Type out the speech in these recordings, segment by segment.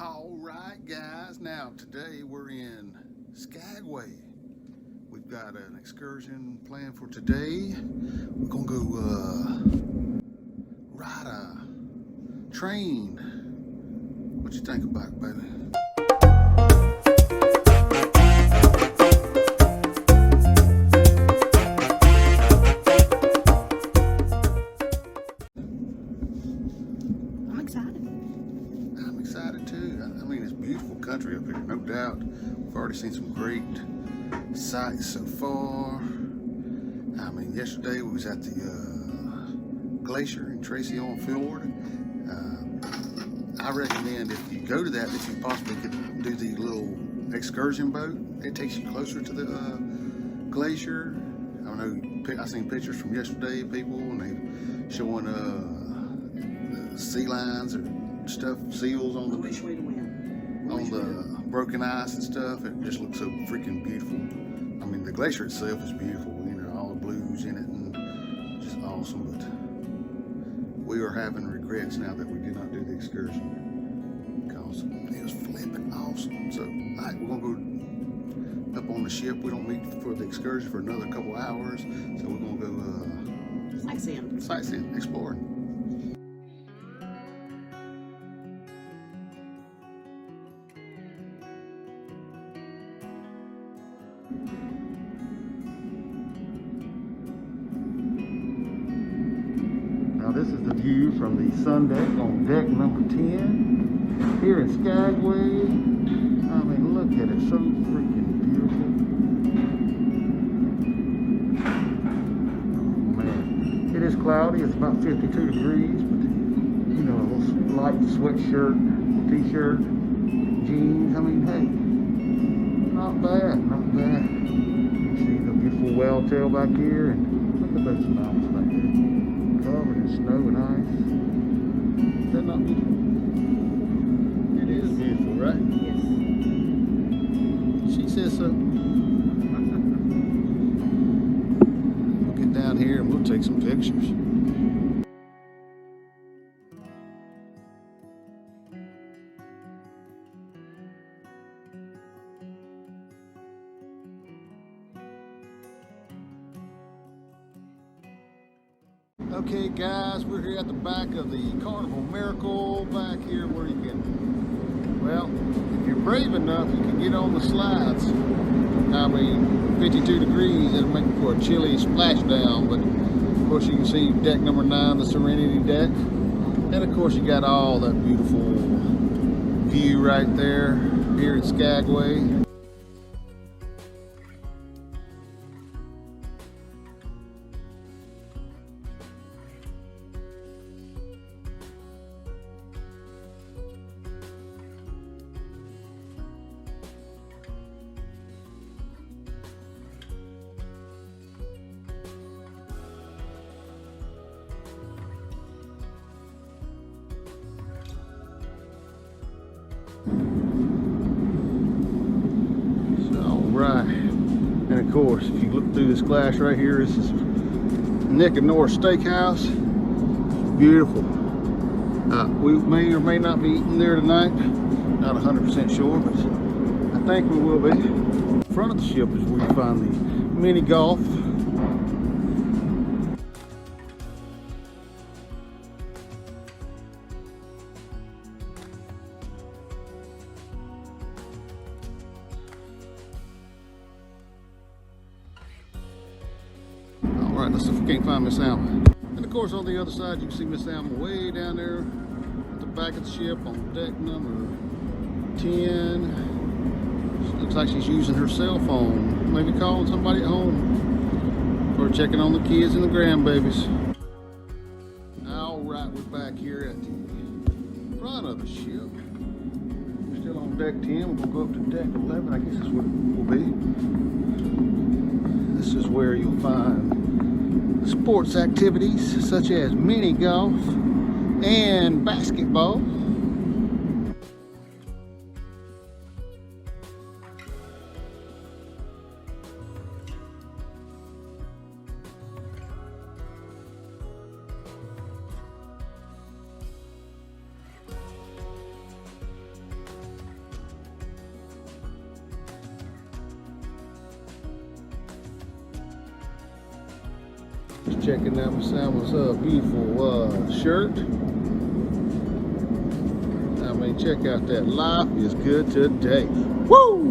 All right, guys. Now, today we're in Skagway. We've got an excursion planned for today. We're gonna go ride a train. What you think about it, baby? I'm excited too. I mean, it's beautiful country up here, no doubt. We've already seen some great sights so far. I mean, yesterday we was at the glacier in Tracy on Fjord. I recommend if you go to that, if you possibly could do the little excursion boat. It takes you closer to the glacier. I know, I seen pictures from yesterday, people, and they showing the sea lions or stuff, seals on the broken ice and stuff. It just looks so freaking beautiful. I mean, the glacier itself is beautiful, you know, all the blues in it and just awesome. But we are having regrets now that we did not do the excursion because it was flipping awesome. So, all right, we're gonna go up on the ship. We don't meet for the excursion for another couple hours, so we're gonna go sightseeing, exploring. Now this is the view from the sundeck on deck number 10 here in Skagway. I mean, look at it, so freaking beautiful. Oh man, it is cloudy. It's about 52 degrees, but you know, a little light sweatshirt, t-shirt, jeans. I mean, hey, not bad, not bad. You see the beautiful whale tail back here, and look at those mountains back there, covered in snow and ice. Is that not beautiful? It is beautiful, right? Yes. She says so. We'll get down here and we'll take some pictures. Okay guys, we're here at the back of the Carnival Miracle, back here where you can, well, if you're brave enough, you can get on the slides. I mean, 52 degrees, it'll make for a chilly splashdown, but of course you can see deck number 9, the Serenity deck. And of course you got all that beautiful view right there here in Skagway. Right, and of course, if you look through this glass right here, this is Nugget and Nora Steakhouse. Beautiful. We may or may not be eating there tonight. Not 100% sure, but I think we will be. In front of the ship is where you find the mini golf. Alright, let's see if we can't find Miss Alma. And of course on the other side you can see Miss Alma way down there at the back of the ship on deck number 10. She looks like she's using her cell phone, maybe calling somebody at home or checking on the kids and the grandbabies. Alright, we're back here at the front of the ship. We're still on deck 10, we're going to go up to deck 11, I guess that's what it will be. This is where you'll find sports activities such as mini golf and basketball. Just checking out Miss Alma's beautiful shirt. I mean, check out that. Life is good today. Woo!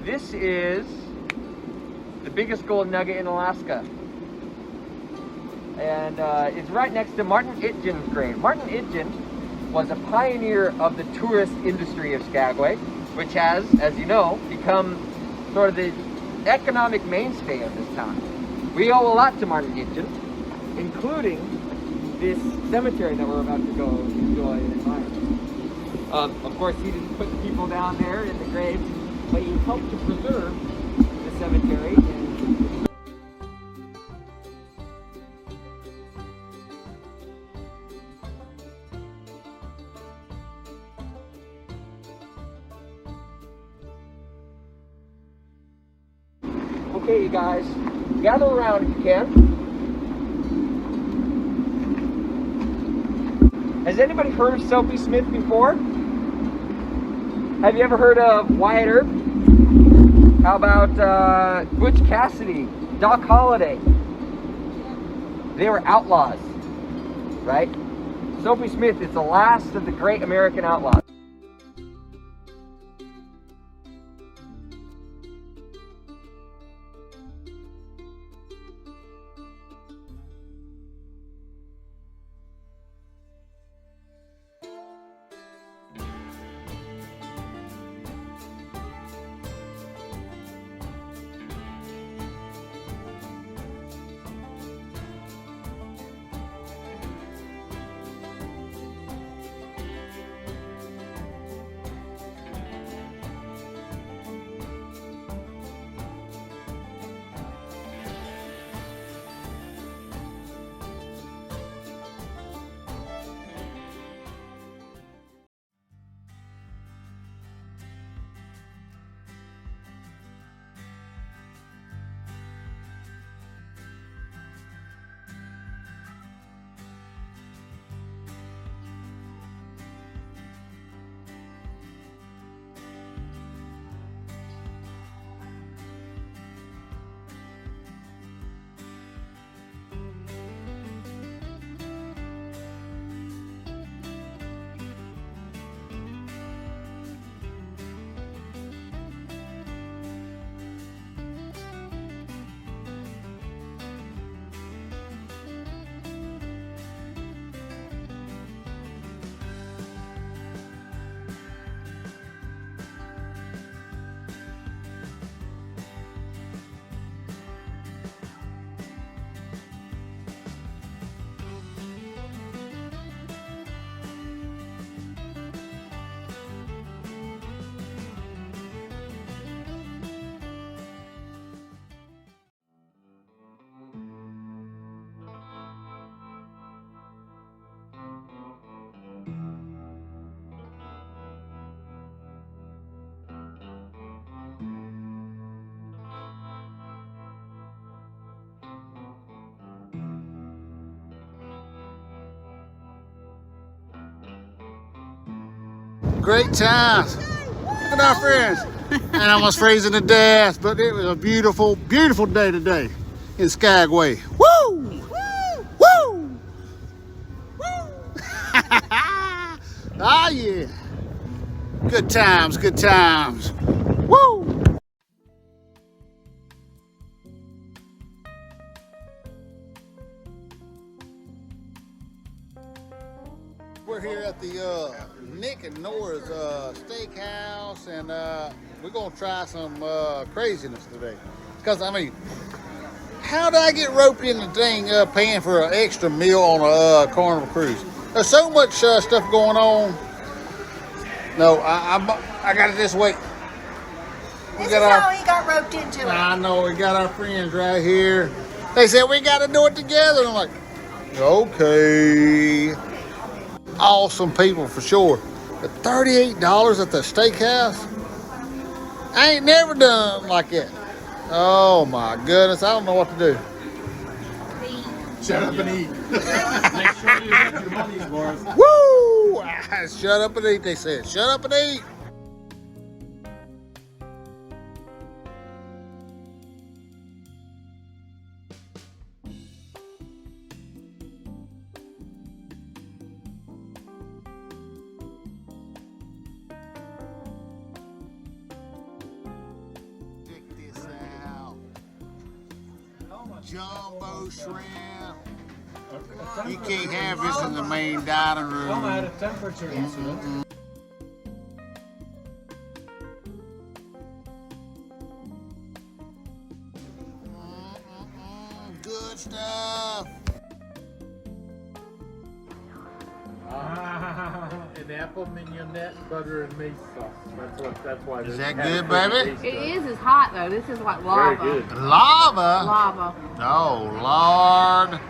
This is the biggest gold nugget in Alaska. and it's right next to Martin Itgen's grave. Martin Itgen was a pioneer of the tourist industry of Skagway, which has, as you know, become sort of the economic mainstay of this town. We owe a lot to Martin Itgen, including this cemetery that we're about to go enjoy and admire. Of course, he didn't put the people down there in the graves, but he helped to preserve the cemetery. Okay, you guys, gather around if you can. Has anybody heard of Soapy Smith before? Have you ever heard of Wyatt Earp? How about Butch Cassidy, Doc Holliday? They were outlaws, right? Soapy Smith is the last of the great American outlaws. Great times. Look at our friends. And almost freezing to death, but it was a beautiful, beautiful day today in Skagway. Woo! Woo! Woo! Woo! Ah, yeah. Good times, good times. Woo! We're here at the Nick and Nora's Steakhouse, and we're gonna try some craziness today. Because I mean, how did I get roped in the thing paying for an extra meal on a Carnival cruise? There's so much stuff going on. No, I got it this way. This is how he got roped into it. I know, we got our friends right here. They said we got to do it together. And I'm like, okay. Awesome people for sure. But $38 at the steakhouse? I ain't never done like that. Oh my goodness, I don't know what to do. Shut up and eat. Make sure you get your money's worth. Woo! Shut up and eat, they said. Shut up and eat. Check this out. Jumbo shrimp. You can't have this in the main dining room. Come out of temperature incident. Good stuff. An apple mignonette, butter and mace sauce. That's why. Is that good, baby? It is. It's hot though. This is like lava. Very good. Lava? Lava. Oh, Lord.